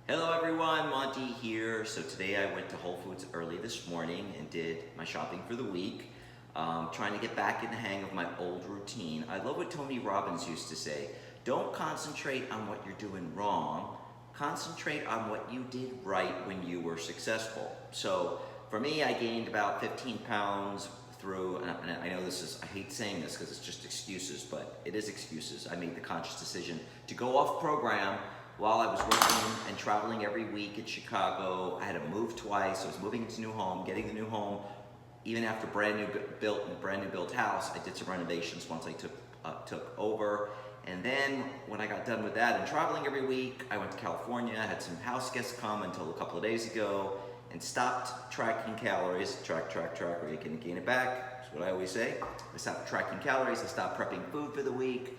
Hello everyone, Monty here. So today I went to Whole Foods early this morning and did my shopping for the week. Trying to get back in the hang of my old routine. I love what Tony Robbins used to say. Don't concentrate on what you're doing wrong. Concentrate on what you did right when you were successful. So for me, I gained about 15 pounds through, and I know I hate saying this because it's just excuses, but it is excuses. I made the conscious decision to go off program while I was working and traveling every week in Chicago. I had to move twice. I was moving into a new home, getting the new home. Even after brand new built house, I did some renovations once I took over. And then when I got done with that and traveling every week, I went to California. I had some house guests come until a couple of days ago and stopped tracking calories. Track, or you can gain it back. That's what I always say. I stopped tracking calories. I stopped prepping food for the week.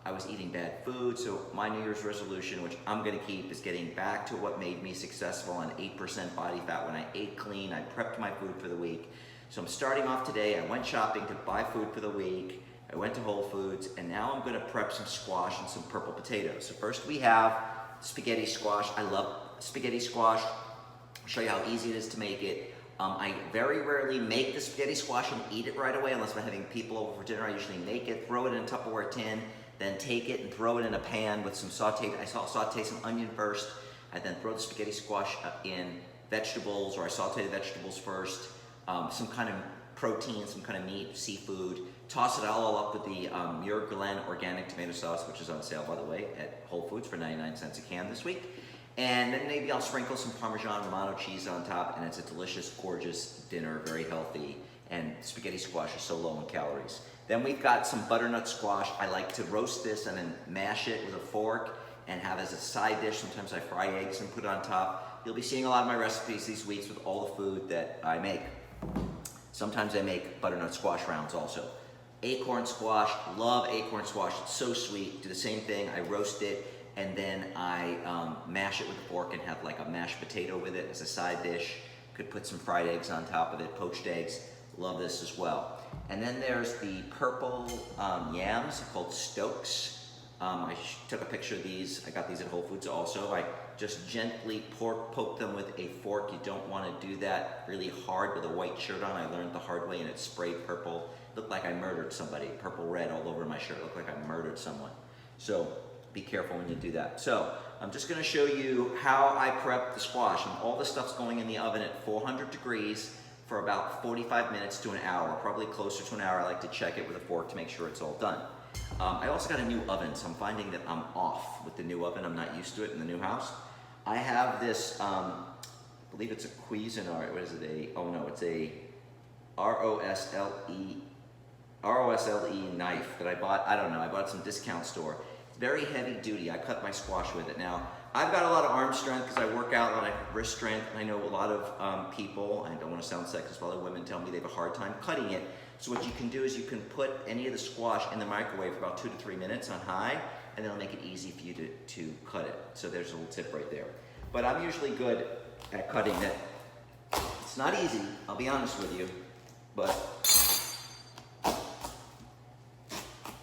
I was eating bad food, so my New Year's resolution, which I'm gonna keep, is getting back to what made me successful on 8% body fat. When I ate clean, I prepped my food for the week. So I'm starting off today. I went shopping to buy food for the week. I went to Whole Foods, and now I'm gonna prep some squash and some purple potatoes. So first we have spaghetti squash. I love spaghetti squash. I'll show you how easy it is to make it. I very rarely make the spaghetti squash and eat it right away unless I'm having people over for dinner. I usually make it, throw it in a Tupperware tin, then take it and throw it in a pan with some sauteed, I saute some onion first. I then throw the spaghetti squash in vegetables, or I saute the vegetables first, some kind of protein, some kind of meat, seafood. Toss it all up with the Muir Glen organic tomato sauce, which is on sale, by the way, at Whole Foods for 99 cents a can this week. And then maybe I'll sprinkle some Parmesan Romano cheese on top, and it's a delicious, gorgeous dinner, very healthy. And spaghetti squash is so low in calories. Then we've got some butternut squash. I like to roast this and then mash it with a fork and have as a side dish. Sometimes I fry eggs and put it on top. You'll be seeing a lot of my recipes these weeks with all the food that I make. Sometimes I make butternut squash rounds also. Acorn squash, love acorn squash. It's so sweet. Do the same thing. I roast it and then I mash it with a fork and have like a mashed potato with it as a side dish. Could put some fried eggs on top of it, poached eggs. Love this as well. And then there's the purple yams called Stokes. I took a picture of these. I got these at Whole Foods also. I just gently poke them with a fork. You don't want to do that really hard with a white shirt on. I learned the hard way, and it sprayed purple. Looked like I murdered somebody. Purple red all over my shirt. Looked like I murdered someone. So be careful when you do that. So I'm just going to show you how I prep the squash. And all the stuff's going in the oven at 400 degrees for about 45 minutes to an hour, probably closer to an hour. I like to check it with a fork to make sure it's all done. I also got a new oven, so I'm finding that I'm off with the new oven. I'm not used to it in the new house. I have this, I believe it's a Cuisinart. What is it? It's a ROSLE knife that I bought. I don't know. I bought it at some discount store. It's very heavy duty. I cut my squash with it. Now, I've got a lot of arm strength because I work out, a lot of wrist strength. I know a lot of people, I don't want to sound sexist, but a lot of women tell me they have a hard time cutting it. So what you can do is you can put any of the squash in the microwave for about 2 to 3 minutes on high, and it'll make it easy for you to cut it. So there's a little tip right there. But I'm usually good at cutting it. It's not easy, I'll be honest with you, but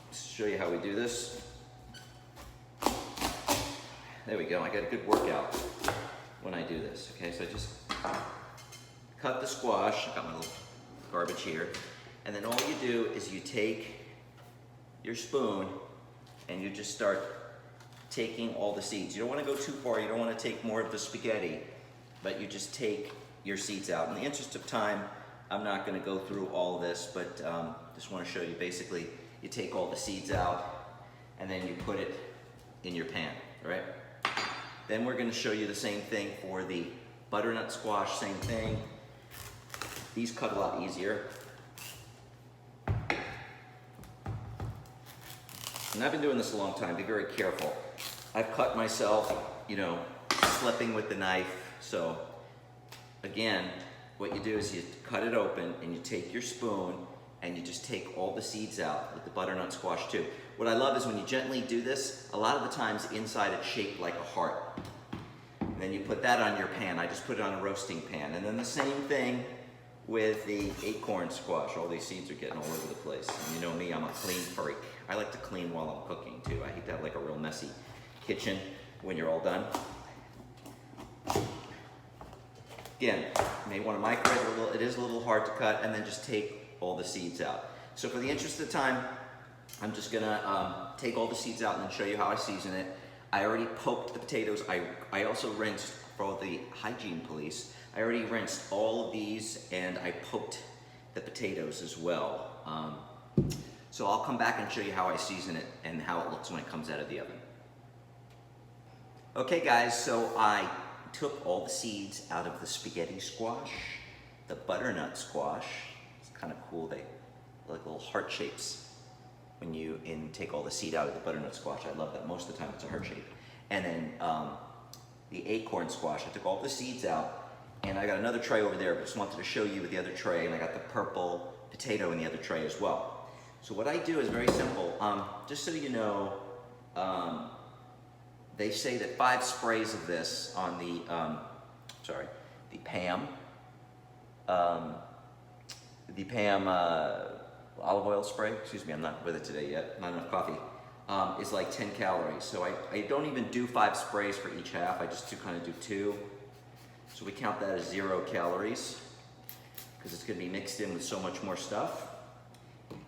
let's show you how we do this. There we go, I got a good workout when I do this, okay? So I just cut the squash, I got my little garbage here, and then all you do is you take your spoon and you just start taking all the seeds. You don't wanna go too far, you don't wanna take more of the spaghetti, but you just take your seeds out. In the interest of time, I'm not gonna go through all this, but just wanna show you basically, you take all the seeds out and then you put it in your pan, all right? Then we're going to show you the same thing for the butternut squash, same thing. These cut a lot easier. And I've been doing this a long time, be very careful. I've cut myself, slipping with the knife. So again, what you do is you cut it open and you take your spoon and you just take all the seeds out with the butternut squash too. What I love is when you gently do this, a lot of the times inside it's shaped like a heart. And then you put that on your pan. I just put it on a roasting pan. And then the same thing with the acorn squash. All these seeds are getting all over the place. And you know me, I'm a clean freak. I like to clean while I'm cooking too. I hate to have like a real messy kitchen when you're all done. Again, you may want to microwave it a little. It is a little hard to cut, and then just take all the seeds out. So for the interest of time, I'm just gonna take all the seeds out and then show you how I season it. I already poked the potatoes. I also rinsed, for the hygiene police, I already rinsed all of these and I poked the potatoes as well. So I'll come back and show you how I season it and how it looks when it comes out of the oven. Okay guys, so I took all the seeds out of the spaghetti squash, the butternut squash. It's kind of cool, they look like little heart shapes when you take all the seed out of the butternut squash. I love that. Most of the time it's a heart shape. And then the acorn squash, I took all the seeds out, and I got another tray over there, but just wanted to show you with the other tray, and I got the purple potato in the other tray as well. So what I do is very simple. Just so you know, they say that 5 sprays of this on the, the Pam olive oil spray, excuse me, I'm not with it today yet, not enough coffee, is like 10 calories. So I don't even do 5 sprays for each half, I just kind of do 2. So we count that as 0 calories, because it's going to be mixed in with so much more stuff.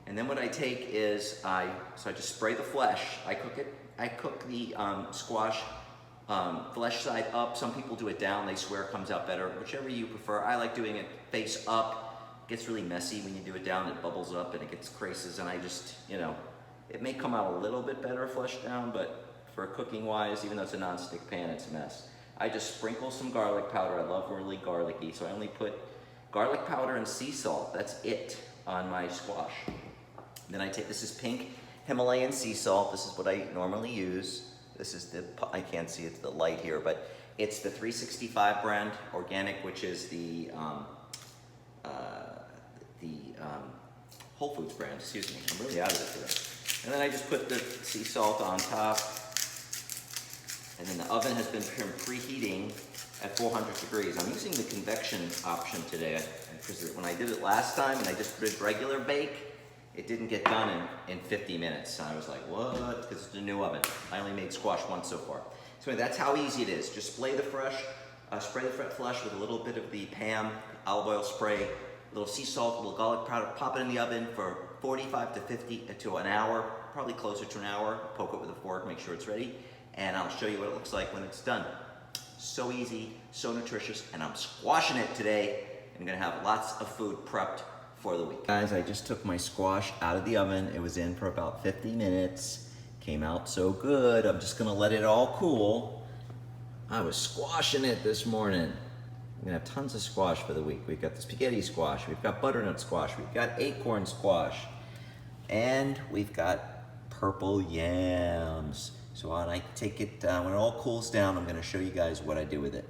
And then what I take is, I just spray the flesh. I cook the squash flesh side up. Some people do it down, they swear it comes out better. Whichever you prefer. I like doing it face up. It gets really messy when you do it down, it bubbles up and it gets creases, and I just, it may come out a little bit better flesh down, but for cooking wise, even though it's a non-stick pan, it's a mess. I just sprinkle some garlic powder. I love really garlicky, so I only put garlic powder and sea salt. That's it on my squash. Then I take, this is pink Himalayan sea salt. This is what I normally use. This is I can't see it, the light here, but it's the 365 brand, organic, which is the Whole Foods brand, excuse me. I'm really out of it today. And then I just put the sea salt on top. And then the oven has been preheating at 400 degrees. I'm using the convection option today, because when I did it last time and I just did regular bake, it didn't get done in 50 minutes. And I was like, what? Because it's a new oven. I only made squash once so far. So anyway, that's how easy it is. Just spray the flesh with a little bit of the Pam olive oil spray, a little sea salt, a little garlic powder, pop it in the oven for 45 to 50 to an hour, probably closer to an hour. Poke it with a fork, make sure it's ready, and I'll show you what it looks like when it's done. So easy, so nutritious, and I'm squashing it today. I'm gonna have lots of food prepped for the week. Guys, I just took my squash out of the oven. It was in for about 50 minutes. Came out so good. I'm just gonna let it all cool. I was squashing it this morning. I'm gonna have tons of squash for the week. We've got the spaghetti squash, we've got butternut squash, we've got acorn squash, and we've got purple yams. So when I take it, when it all cools down, I'm gonna show you guys what I do with it.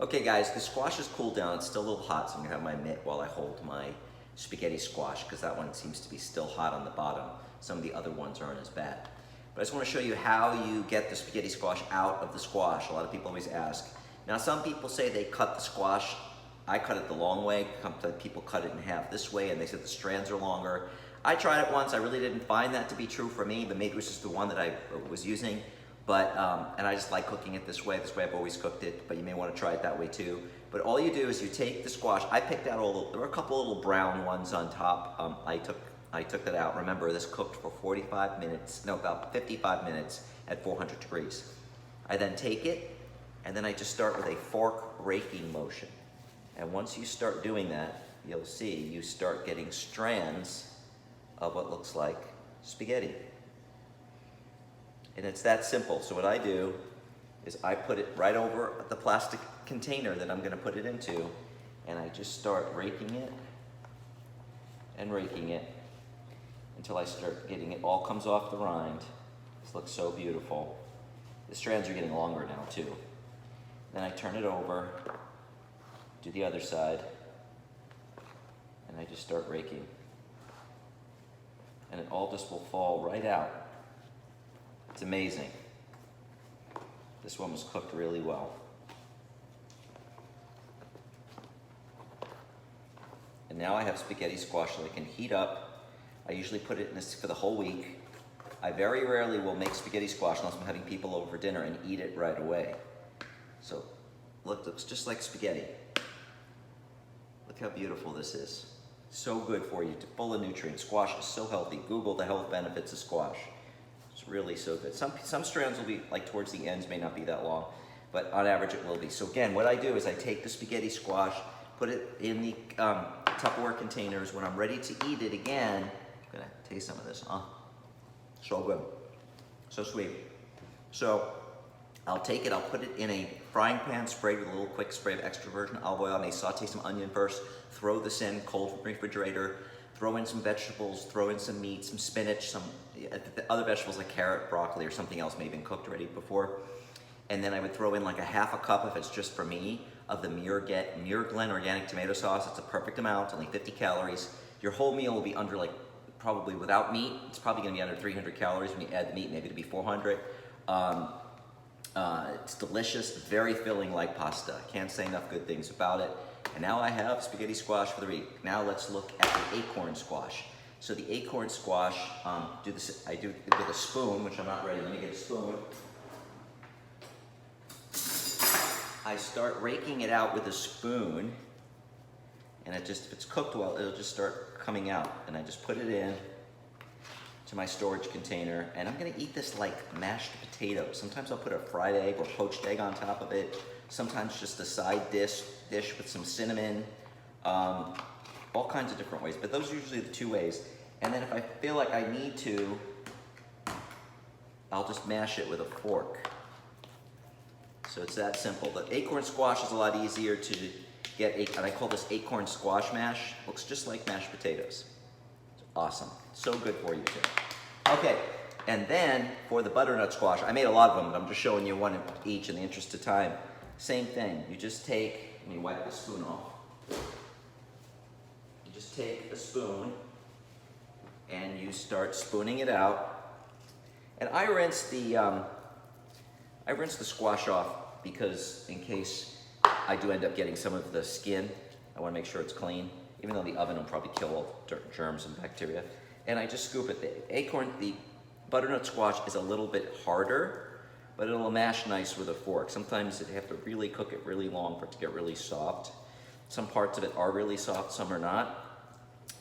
Okay guys, the squash is cooled down. It's still a little hot, so I'm gonna have my mitt while I hold my spaghetti squash, because that one seems to be still hot on the bottom. Some of the other ones aren't as bad. But I just wanna show you how you get the spaghetti squash out of the squash. A lot of people always ask. Now some people say they cut the squash. I cut it the long way. People cut it in half this way, and they said the strands are longer. I tried it once. I really didn't find that to be true for me, but maybe it was just the one that I was using. But, and I just like cooking it this way. This way I've always cooked it, but you may want to try it that way too. But all you do is you take the squash. I picked out there were a couple little brown ones on top. I took that out. Remember, this cooked for 45 minutes, no, about 55 minutes at 400 degrees. I then take it, and then I just start with a fork raking motion. And once you start doing that, you'll see you start getting strands of what looks like spaghetti. And it's that simple. So what I do is I put it right over the plastic container that I'm gonna put it into, and I just start raking it and raking it until I start getting it all comes off the rind. This looks so beautiful. The strands are getting longer now too. Then I turn it over, do the other side, and I just start raking. And it all just will fall right out. It's amazing. This one was cooked really well. And now I have spaghetti squash that I can heat up. I usually put it in this for the whole week. I very rarely will make spaghetti squash unless I'm having people over for dinner and eat it right away. So look, it looks just like spaghetti. Look how beautiful this is. So good for you, full of nutrients. Squash is so healthy. Google the health benefits of squash. It's really so good. Some strands will be, like towards the ends, may not be that long, but on average it will be. So again, what I do is I take the spaghetti squash, put it in the Tupperware containers. When I'm ready to eat it again, I'm gonna taste some of this. So good, so sweet. So I'll take it, I'll put it in a frying pan sprayed with a little quick spray of extra virgin olive oil. I may saute some onion first, throw this in cold refrigerator, throw in some vegetables, throw in some meat, some spinach, some other vegetables like carrot, broccoli, or something else may have been cooked already before. And then I would throw in like a half a cup, if it's just for me, of the Muir Glen organic tomato sauce. It's a perfect amount, only 50 calories. Your whole meal will be under, like, probably without meat, it's probably gonna be under 300 calories. When you add the meat, maybe it'll be 400. It's delicious, very filling like pasta. Can't say enough good things about it. And now I have spaghetti squash for the week. Now let's look at the acorn squash. So the acorn squash, I do it with a spoon, which I'm not ready. Let me get a spoon. I start raking it out with a spoon, and if it's cooked well, it'll just start coming out. And I just put it in to my storage container, and I'm gonna eat this like mashed potatoes. Sometimes I'll put a fried egg or poached egg on top of it. Sometimes just a side dish with some cinnamon, all kinds of different ways, but those are usually the two ways. And then if I feel like I need to, I'll just mash it with a fork. So it's that simple. The acorn squash is a lot easier to get, and I call this acorn squash mash. Looks just like mashed potatoes. It's awesome. So good for you too. Okay, and then for the butternut squash, I made a lot of them, but I'm just showing you one each in the interest of time. Same thing. You just take, let me wipe the spoon off. You just take a spoon and you start spooning it out. And I rinse the squash off because in case I do end up getting some of the skin, I want to make sure it's clean, even though the oven will probably kill all germs and bacteria. And I just scoop it. The butternut squash is a little bit harder, but it'll mash nice with a fork. Sometimes you have to really cook it really long for it to get really soft. Some parts of it are really soft, some are not.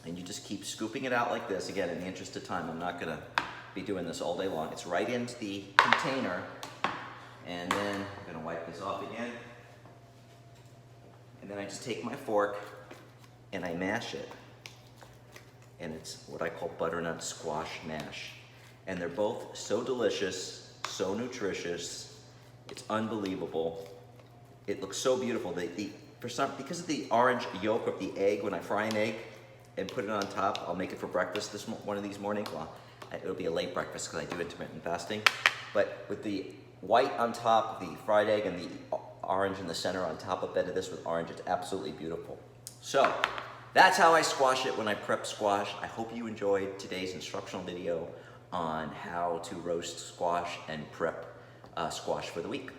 And you just keep scooping it out like this. Again, in the interest of time, I'm not gonna be doing this all day long. It's right into the container. And then I'm gonna wipe this off again. And then I just take my fork and I mash it. And it's what I call butternut squash mash. And they're both so delicious, so nutritious. It's unbelievable. It looks so beautiful. Because of the orange yolk of the egg, when I fry an egg and put it on top, I'll make it for breakfast one of these mornings. Well, it'll be a late breakfast because I do intermittent fasting. But with the white on top, the fried egg, and the orange in the center on top of this with orange, it's absolutely beautiful. So that's how I squash it when I prep squash. I hope you enjoyed today's instructional video on how to roast squash and prep squash for the week.